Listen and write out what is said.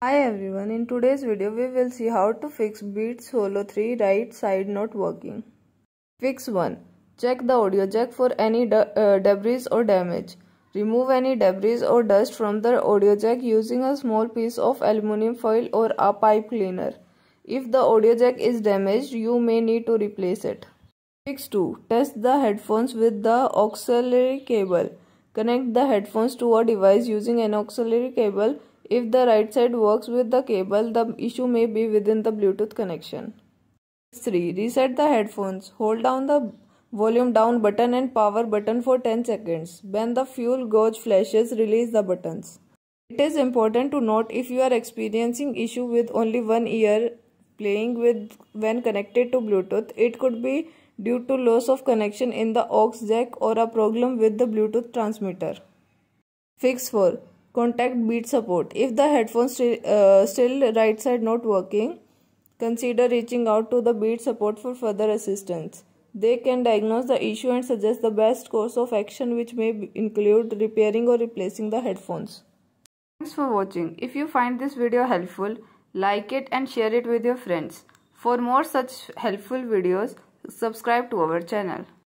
Hi everyone, in today's video we will see how to fix Beats Holo 3 right side not working. Fix 1. Check the audio jack for any debris or damage. Remove any debris or dust from the audio jack using a small piece of aluminum foil or a pipe cleaner. If the audio jack is damaged, you may need to replace it. Fix 2. Test the headphones with the auxiliary cable. Connect the headphones to a device using an auxiliary cable. If the right side works with the cable, the issue may be within the Bluetooth connection. 3. Reset the headphones. Hold down the volume down button and power button for 10 seconds. When the fuel gauge flashes, release the buttons. It is important to note if you are experiencing issue with only one ear playing with when connected to Bluetooth, it could be due to loss of connection in the aux jack or a problem with the Bluetooth transmitter. Fix 4. Contact Beat support. If the headphones still right side not working, consider reaching out to the Beat support for further assistance. They can diagnose the issue and suggest the best course of action, which may include repairing or replacing the headphones. Thanks for watching. If you find this video helpful, like it and share it with your friends. For more such helpful videos, subscribe to our channel.